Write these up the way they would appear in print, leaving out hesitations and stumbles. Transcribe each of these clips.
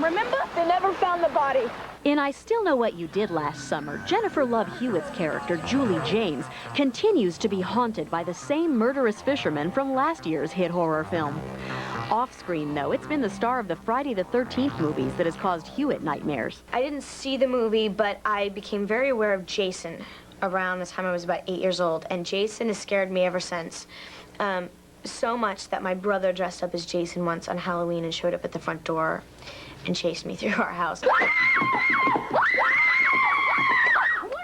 remember? They never found the body. In I Still Know What You Did Last Summer, Jennifer Love Hewitt's character, Julie James, continues to be haunted by the same murderous fisherman from last year's hit horror film. Off-screen, though, it's been the star of the Friday the 13th movies that has caused Hewitt nightmares. I didn't see the movie, but I became very aware of Jason around the time I was about 8 years old, and Jason has scared me ever since. So much that my brother dressed up as Jason once on Halloween and showed up at the front door and chased me through our house.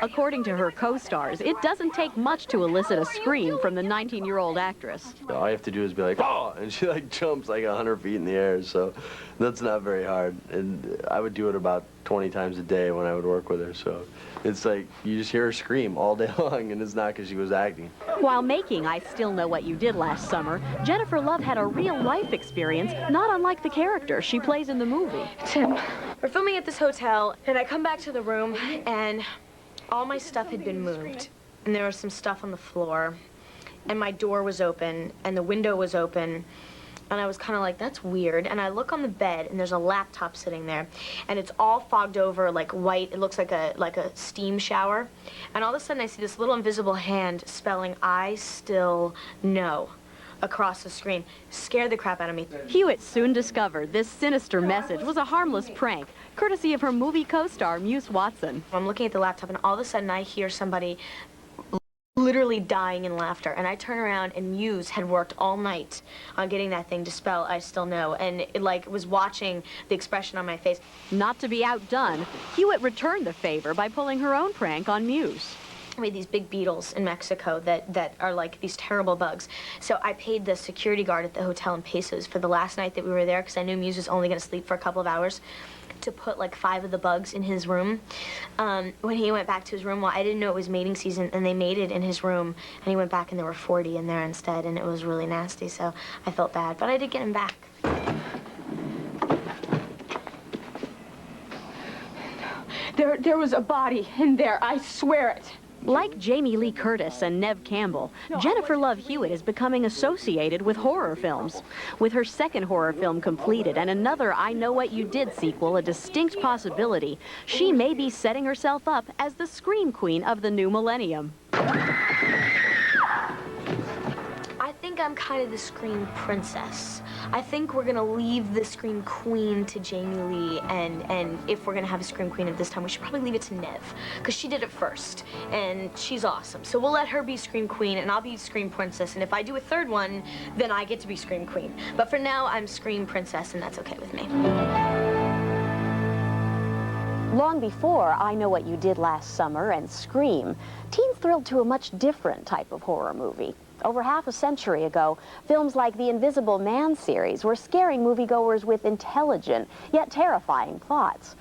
According to her co-stars, it doesn't take much to elicit a scream from the 19-year-old actress. All you have to do is be like, oh, and she like jumps like 100 feet in the air, so that's not very hard. And I would do it about 20 times a day when I would work with her, so it's like you just hear her scream all day long, and it's not because she was acting. While making I Still Know What You Did Last Summer, Jennifer Love had a real-life experience not unlike the character she plays in the movie. Tim, we're filming at this hotel, and I come back to the room, and all my stuff had been moved, and there was some stuff on the floor, and my door was open, and the window was open, and I was kind of like, that's weird. And I look on the bed, and there's a laptop sitting there, and it's all fogged over like white. It looks like a steam shower, and all of a sudden I see this little invisible hand spelling "I still know" across the screen. Scared the crap out of me. Hewitt soon discovered this sinister message was a harmless prank, courtesy of her movie co-star, Muse Watson. I'm looking at the laptop, and all of a sudden I hear somebody literally dying in laughter, and I turn around, and Muse had worked all night on getting that thing to spell "I still know," and it was watching the expression on my face. Not to be outdone, Hewitt returned the favor by pulling her own prank on Muse. We had these big beetles in Mexico that are like these terrible bugs. So I paid the security guard at the hotel in pesos for the last night that we were there, because I knew Muse was only going to sleep for a couple of hours, to put like 5 of the bugs in his room. When he went back to his room, well, I didn't know it was mating season, and they mated in his room, and he went back and there were 40 in there instead, and it was really nasty, so I felt bad, but I did get him back. There was a body in there, I swear it. Like Jamie Lee Curtis and Neve Campbell, Jennifer Love Hewitt is becoming associated with horror films. With her second horror film completed and another I Know What You Did sequel a distinct possibility, she may be setting herself up as the scream queen of the new millennium. I think I'm kind of the scream princess. I think we're gonna leave the scream queen to Jamie Lee, and if we're gonna have a scream queen at this time, we should probably leave it to Neve, because she did it first, and she's awesome. So we'll let her be scream queen, and I'll be scream princess, and if I do a third one, then I get to be scream queen. But for now, I'm scream princess, and that's okay with me. Long before I Know What You Did Last Summer and Scream, teens thrilled to a much different type of horror movie. Over half a century ago, films like the Invisible Man series were scaring moviegoers with intelligent, yet terrifying plots.